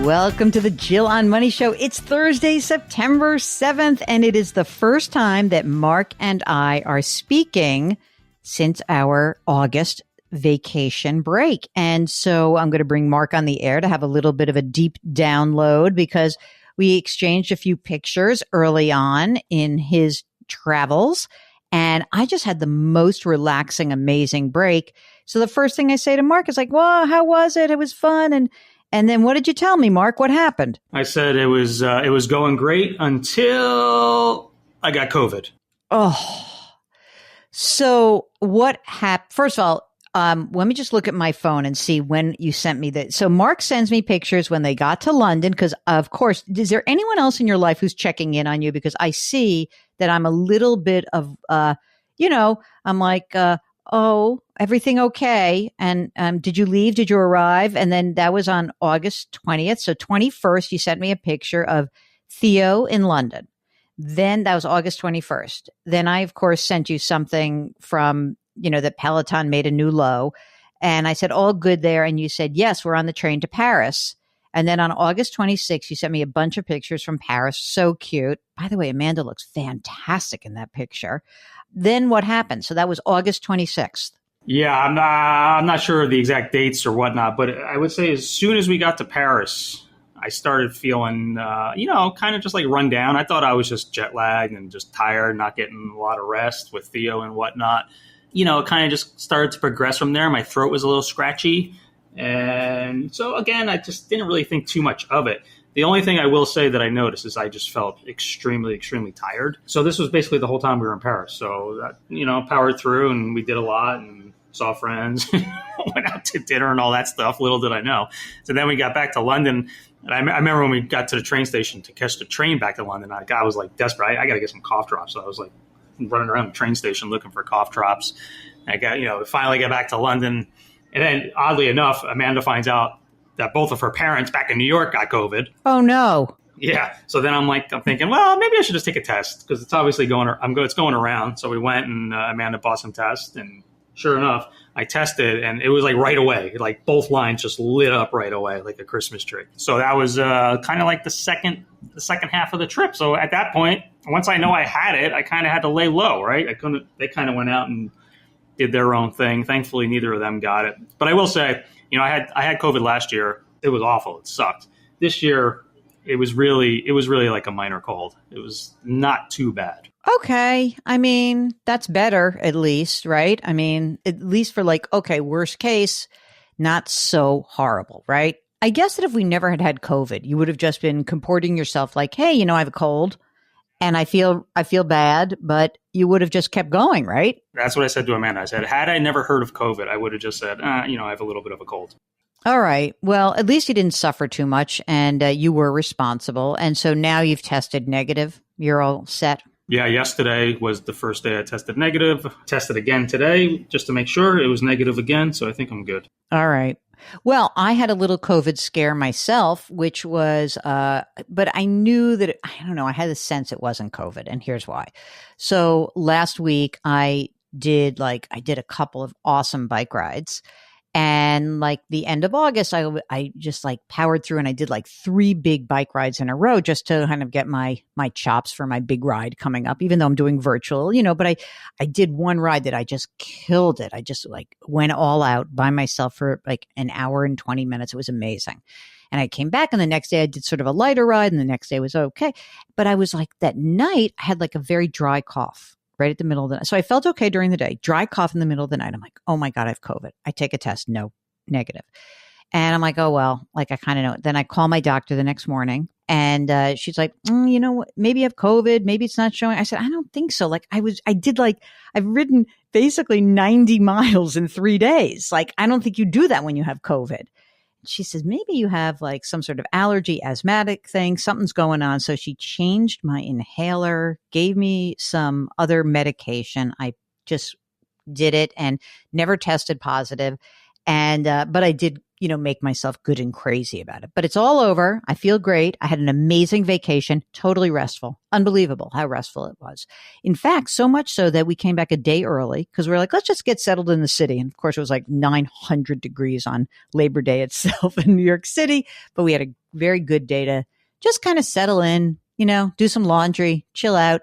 Welcome to the Jill on Money Show. It's Thursday, September 7th, and it is the first time that Mark and I are speaking since our August vacation break. And so I'm going to bring Mark on the air to have a little bit of a deep download because we exchanged a few pictures early on in his travels. And I just had the most relaxing, amazing break. So the first thing I say to Mark is like, well, how was it? It was fun. And then what did you tell me, Mark? What happened? I said it was going great until I got COVID. Oh, so what happened? First of all, let me just look at my phone and see when you sent me that. So Mark sends me pictures when they got to London because, of course, is there anyone else in your life who's checking in on you? Because I see that I'm a little bit of, I'm like, oh, everything okay? And did you leave? Did you arrive? And then that was on August 20th. So 21st, you sent me a picture of Theo in London. Then that was August 21st. Then I, of course, sent you something from, that Peloton made a new low. And I said, all good there. And you said, yes, we're on the train to Paris. And then on August 26th, you sent me a bunch of pictures from Paris. So cute. By the way, Amanda looks fantastic in that picture. Then what happened? So that was August 26th. Yeah, I'm not sure of the exact dates or whatnot, but I would say as soon as we got to Paris, I started feeling, kind of just like run down. I thought I was just jet lagged and just tired, not getting a lot of rest with Theo and whatnot. It kind of just started to progress from there. My throat was a little scratchy. And so, again, I just didn't really think too much of it. The only thing I will say that I noticed is I just felt extremely, extremely tired. So this was basically the whole time we were in Paris. So, powered through and we did a lot and saw friends, went out to dinner and all that stuff. Little did I know. So then we got back to London. And I remember when we got to the train station to catch the train back to London, I was like desperate. I got to get some cough drops. So I was like running around the train station looking for cough drops. I got, finally got back to London. And then oddly enough, Amanda finds out that both of her parents back in New York got COVID. Oh, no. Yeah. So then I'm thinking, well, maybe I should just take a test because it's obviously it's going around. So we went and Amanda bought some tests. And sure enough, I tested and it was like right away. Like both lines just lit up right away like a Christmas tree. So that was kind of like the second half of the trip. So at that point, once I know I had it, I kind of had to lay low, right? They kind of went out and did their own thing. Thankfully, neither of them got it. But I will say, I had COVID last year. It was awful. It sucked. This year, it was really like a minor cold. It was not too bad. Okay. I mean, that's better at least, right? I mean, at least for worst case, not so horrible, right? I guess that if we never had COVID, you would have just been comporting yourself like, hey, I have a cold. And I feel bad, but you would have just kept going, right? That's what I said to Amanda. I said, had I never heard of COVID, I would have just said, I have a little bit of a cold. All right. Well, at least you didn't suffer too much and you were responsible. And so now you've tested negative. You're all set. Yeah, yesterday was the first day I tested negative. Tested again today just to make sure it was negative again. So I think I'm good. All right. Well, I had a little COVID scare myself, which was, but I knew that, I had the sense it wasn't COVID. And here's why. So last week I did a couple of awesome bike rides. And the end of August, I just powered through and I did 3 big bike rides in a row just to kind of get my chops for my big ride coming up, even though I'm doing virtual, but I did one ride that I just killed it. I just went all out by myself for an hour and 20 minutes. It was amazing. And I came back and the next day I did sort of a lighter ride and the next day was okay. But I was that night I had a very dry cough. Right at the middle of the night. So I felt okay during the day, dry cough in the middle of the night. I'm like, oh my God, I have COVID. I take a test. No, negative. And I'm like, oh, well, I kind of know it. Then I call my doctor the next morning and she's like, you know what? Maybe you have COVID. Maybe it's not showing. I said, I don't think so. I've ridden basically 90 miles in 3 days. I don't think you do that when you have COVID. She says, maybe you have some sort of allergy, asthmatic thing, something's going on. So she changed my inhaler, gave me some other medication. I just did it and never tested positive. And, but I did, make myself good and crazy about it. But it's all over. I feel great. I had an amazing vacation, totally restful. Unbelievable how restful it was. In fact, so much so that we came back a day early because we were like, let's just get settled in the city. And of course, it was like 900 degrees on Labor Day itself in New York City. But we had a very good day to just kind of settle in, do some laundry, chill out.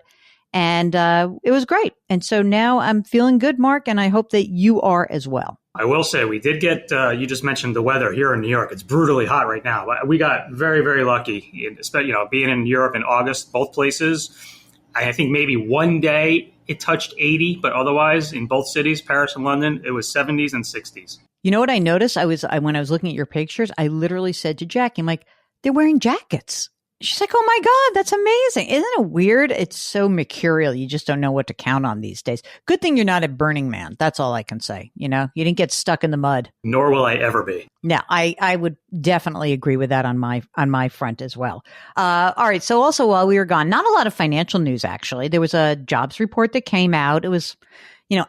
And it was great. And so now I'm feeling good, Mark, and I hope that you are as well. I will say we did get, you just mentioned the weather here in New York. It's brutally hot right now. We got very, very lucky, especially, being in Europe in August, both places. I think maybe one day it touched 80, but otherwise in both cities, Paris and London, it was 70s and 60s. You know what I noticed? When I was looking at your pictures, I literally said to Jackie, I'm like, they're wearing jackets. She's like, oh my God, that's amazing. Isn't it weird? It's so mercurial. You just don't know what to count on these days. Good thing you're not at Burning Man. That's all I can say. You didn't get stuck in the mud. Nor will I ever be. Yeah, I would definitely agree with that on my front as well. All right. So also while we were gone, not a lot of financial news, actually. There was a jobs report that came out. It was,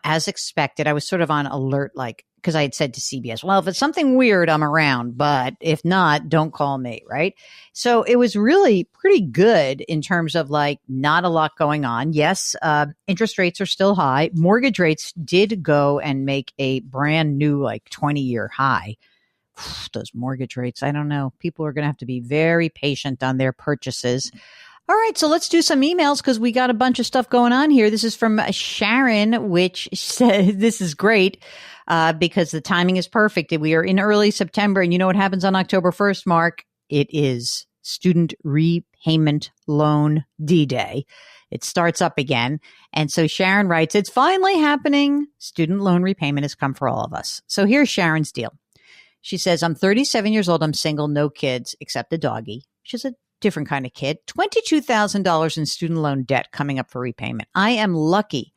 as expected. I was sort of on alert, because I had said to CBS, well, if it's something weird, I'm around, but if not, don't call me, right? So it was really pretty good in terms of not a lot going on. Yes, interest rates are still high. Mortgage rates did go and make a brand new 20-year high. Those mortgage rates, I don't know. People are going to have to be very patient on their purchases. All right, so let's do some emails because we got a bunch of stuff going on here. This is from Sharon, which says this is great because the timing is perfect. We are in early September, and you know what happens on October 1st, Mark? It is Student Repayment Loan D-Day. It starts up again. And so Sharon writes, it's finally happening. Student loan repayment has come for all of us. So here's Sharon's deal. She says, I'm 37 years old. I'm single, no kids except a doggy. She's a different kind of kid. $22,000 in student loan debt coming up for repayment. I am lucky.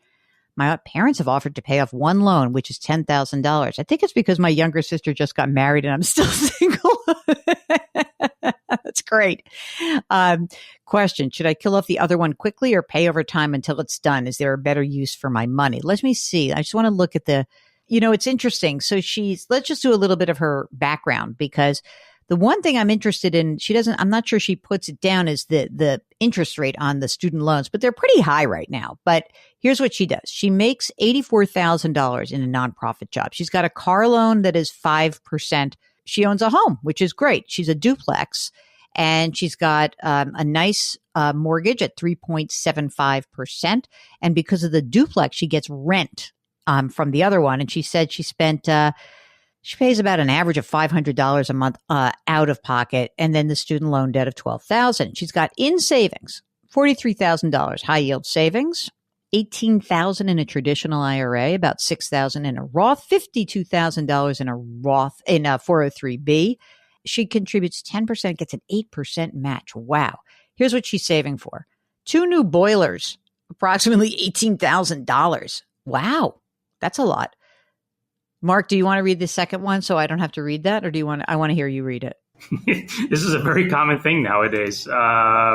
My parents have offered to pay off one loan, which is $10,000. I think it's because my younger sister just got married and I'm still single. That's great. Question, should I kill off the other one quickly or pay over time until it's done? Is there a better use for my money? Let me see. I just want to look at it's interesting. So let's just do a little bit of her background because the one thing I'm interested in, I'm not sure she puts it down as the interest rate on the student loans, but they're pretty high right now. But here's what she does. She makes $84,000 in a nonprofit job. She's got a car loan that is 5%. She owns a home, which is great. She's a duplex and she's got a nice mortgage at 3.75%. And because of the duplex, she gets rent from the other one. And she said she spent, she pays about an average of $500 a month out of pocket, and then the student loan debt of $12,000. She's got in savings $43,000 high yield savings, $18,000 in a traditional IRA, about $6,000 in a Roth, $52,000 in a Roth in a 403b. She contributes 10%, gets an 8% match. Wow! Here's what she's saving for: 2 new boilers, approximately $18,000. Wow, that's a lot. Mark, do you want to read the second one so I don't have to read that? Or I want to hear you read it. This is a very common thing nowadays.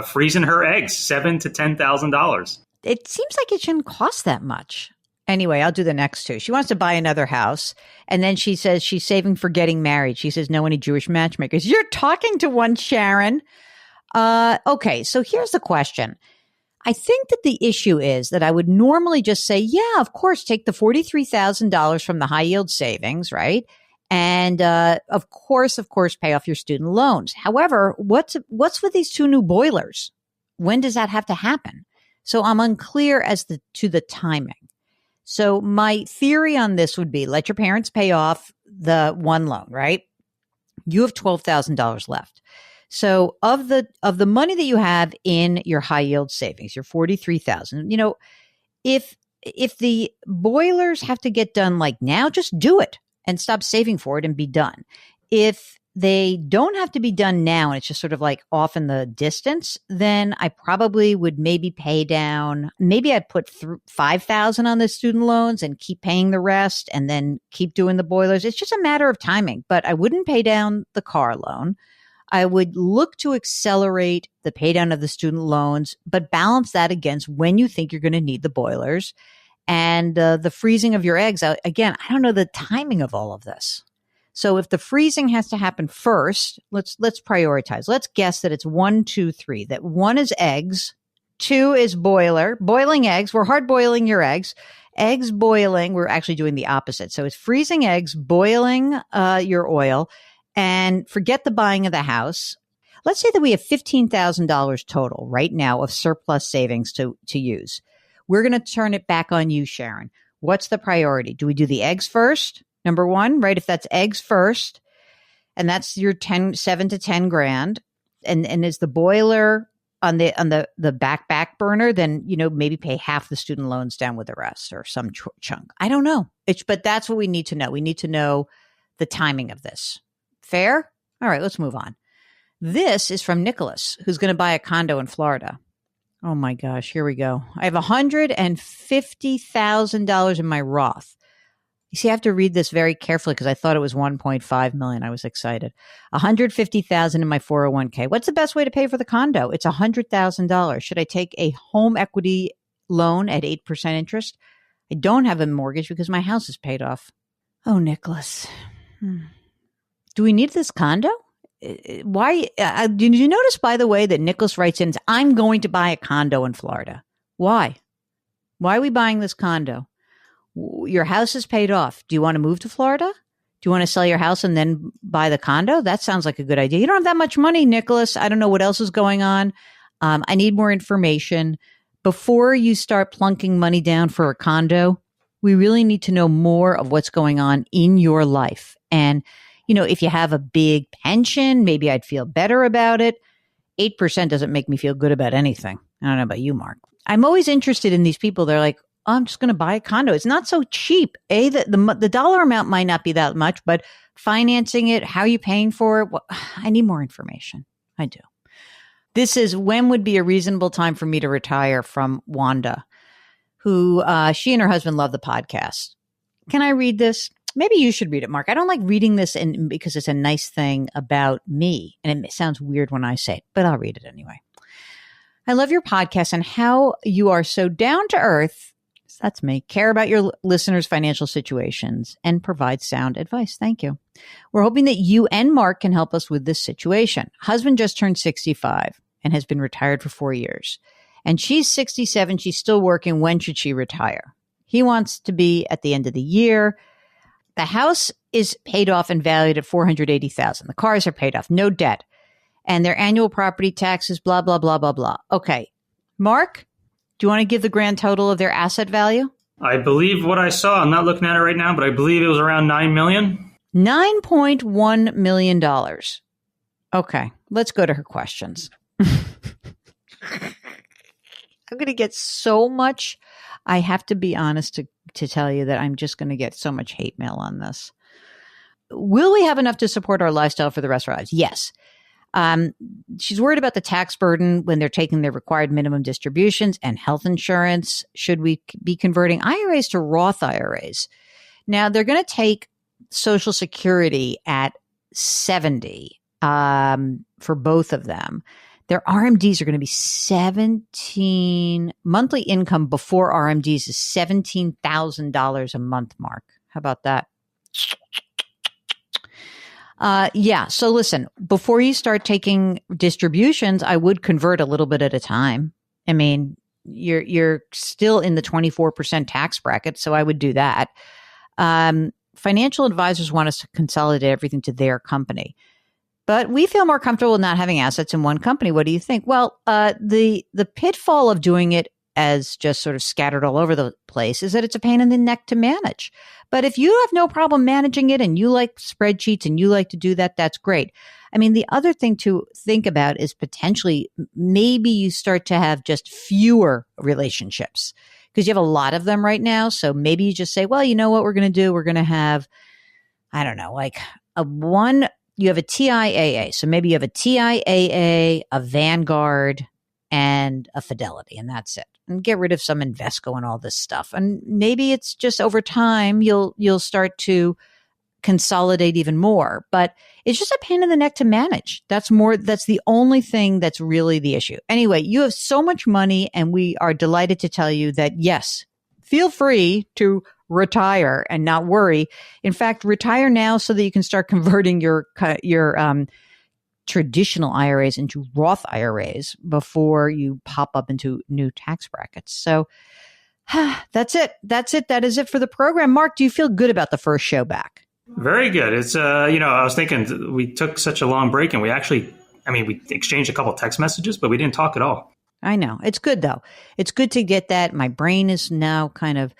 Freezing her eggs, $7,000 to $10,000. It seems like it shouldn't cost that much. Anyway, I'll do the next two. She wants to buy another house. And then she says she's saving for getting married. She says, know any Jewish matchmakers? You're talking to one, Sharon. Okay, so here's the question. I think that the issue is that I would normally just say, yeah, of course, take the $43,000 from the high yield savings, right? And of course, pay off your student loans. However, what's with these 2 new boilers? When does that have to happen? So I'm unclear as to the timing. So my theory on this would be let your parents pay off the one loan, right? You have $12,000 left. So of the money that you have in your high yield savings, your $43,000, if the boilers have to get done now, just do it and stop saving for it and be done. If they don't have to be done now and it's just sort of off in the distance, then I probably would maybe pay down. Maybe I'd put $5,000 on the student loans and keep paying the rest and then keep doing the boilers. It's just a matter of timing, but I wouldn't pay down the car loan. I would look to accelerate the pay down of the student loans, but balance that against when you think you're going to need the boilers and the freezing of your eggs. Again, I don't know the timing of all of this. So if the freezing has to happen first, let's prioritize. Let's guess that it's 1, 2, 3. That 1 is eggs, 2 is boiling eggs. We're hard boiling your eggs. Eggs boiling. We're actually doing the opposite. So it's freezing eggs, boiling your oil, and forget the buying of the house. Let's say that we have $15,000 total right now of surplus savings to use. We're going to turn it back on you, Sharon. What's the priority? Do we do the eggs first? Number one, right? If that's eggs first, and that's your 7 to 10 grand, and is the boiler on the back burner, then, maybe pay half the student loans down with the rest or some chunk. I don't know. But that's what we need to know. We need to know the timing of this. Fair? All right, let's move on. This is from Nicholas, who's going to buy a condo in Florida. Oh my gosh, here we go. I have $150,000 in my Roth. You see, I have to read this very carefully because I thought it was 1.5 million. I was excited. $150,000 in my 401k. What's the best way to pay for the condo? It's $100,000. Should I take a home equity loan at 8% interest? I don't have a mortgage because my house is paid off. Oh, Nicholas. Do we need this condo? Why? Did you notice, by the way, that Nicholas writes in, I'm going to buy a condo in Florida. Why? Why are we buying this condo? Your house is paid off. Do you want to move to Florida? Do you want to sell your house and then buy the condo? That sounds like a good idea. You don't have that much money, Nicholas. I don't know what else is going on. I need more information. Before you start plunking money down for a condo, we really need to know more of what's going on in your life. And if you have a big pension, maybe I'd feel better about it. 8% doesn't make me feel good about anything. I don't know about you, Mark. I'm always interested in these people. They're like, oh, I'm just going to buy a condo. It's not so cheap. The dollar amount might not be that much, but financing it, how are you paying for it? Well, I need more information. I do. This is when would be a reasonable time for me to retire, from Wanda, who she and her husband love the podcast. Can I read this? Maybe you should read it, Mark. I don't like reading this because it's a nice thing about me. And it sounds weird when I say it, but I'll read it anyway. I love your podcast and how you are so down to earth. That's me. Care about your listeners' financial situations and provide sound advice. Thank you. We're hoping that you and Mark can help us with this situation. Husband just turned 65 and has been retired for 4 years. And she's 67. She's still working. When should she retire? He wants to be at the end of the year. The house is paid off and valued at $480,000. The cars are paid off, no debt. And their annual property taxes, blah, blah, blah, blah, blah. Okay. Mark, do you want to give the grand total of their asset value? I believe what I saw, I'm not looking at it right now, but I believe it was around $9 million. $9.1 million. Okay. Let's go to her questions. I'm going to get so much. I have to be honest to tell you that I'm just going to get so much hate mail on this. Will we have enough to support our lifestyle for the rest of our lives? Yes. She's worried about the tax burden when they're taking their required minimum distributions and health insurance. Should we be converting IRAs to Roth IRAs? Now, they're going to take Social Security at 70 for both of them. Their RMDs are going to be 17 monthly income before RMDs is $17,000 a month, Mark. How about that? Yeah. So listen, before you start taking distributions, I would convert a little bit at a time. I mean, you're still in the 24% tax bracket, so I would do that. Financial advisors want us to consolidate everything to their company. But we feel more comfortable not having assets in one company. What do you think? Well, the pitfall of doing it as just sort of scattered all over the place is that it's a pain in the neck to manage. But if you have no problem managing it and you like spreadsheets and you like to do that, that's great. I mean, the other thing to think about is potentially maybe you start to have just fewer relationships because you have a lot of them right now. So maybe you just say, well, you know what we're going to do? We're going to have, I don't know, like you have a TIAA. So maybe you have a TIAA, a Vanguard, and a Fidelity, and that's it. And get rid of some Invesco and all this stuff. And maybe it's just over time you'll start to consolidate even more. But it's just a pain in the neck to manage. That's the only thing that's really the issue. Anyway, you have so much money, and we are delighted to tell you that yes, feel free to retire and not worry. In fact, retire now so that you can start converting your traditional IRAs into Roth IRAs before you pop up into new tax brackets. So that's it. That is it for the program. Mark, do you feel good about the first show back? Very good. It's, I was thinking we took such a long break and we exchanged a couple text messages, but we didn't talk at all. I know. It's good though. It's good to get that. My brain is now kind of,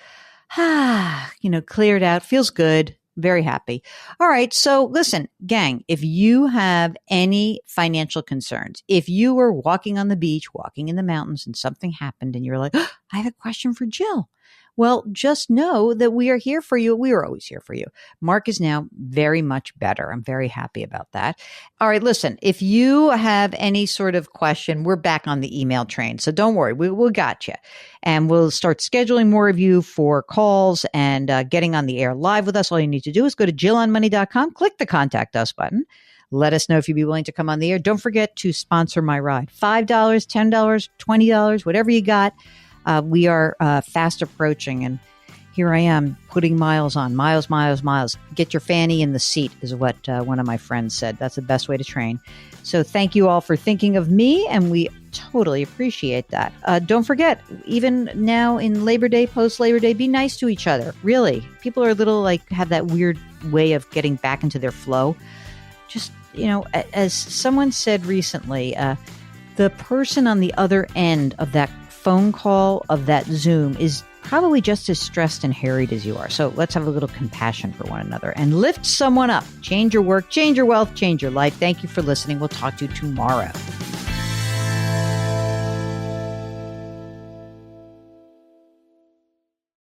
cleared out. Feels good. Very happy. All right. So listen, gang, if you have any financial concerns, if you were walking on the beach, walking in the mountains and something happened and you're like, I have a question for Jill. Well, just know that we are here for you. We are always here for you. Mark is now very much better. I'm very happy about that. All right, listen, if you have any sort of question, we're back on the email train. So don't worry, we'll got you. And we'll start scheduling more of you for calls and getting on the air live with us. All you need to do is go to JillOnMoney.com, click the Contact Us button. Let us know if you'd be willing to come on the air. Don't forget to sponsor my ride. $5, $10, $20, whatever you got. We are fast approaching, and here I am putting miles on. Miles. Get your fanny in the seat is what one of my friends said. That's the best way to train. So thank you all for thinking of me, and we totally appreciate that. Don't forget, even now in Labor Day, post-Labor Day, be nice to each other. Really. People are a little have that weird way of getting back into their flow. Just, as someone said recently, the person on the other end of that phone call, of that Zoom, is probably just as stressed and harried as you are. So let's have a little compassion for one another and lift someone up. Change your work, change your wealth, change your life. Thank you for listening. We'll talk to you tomorrow.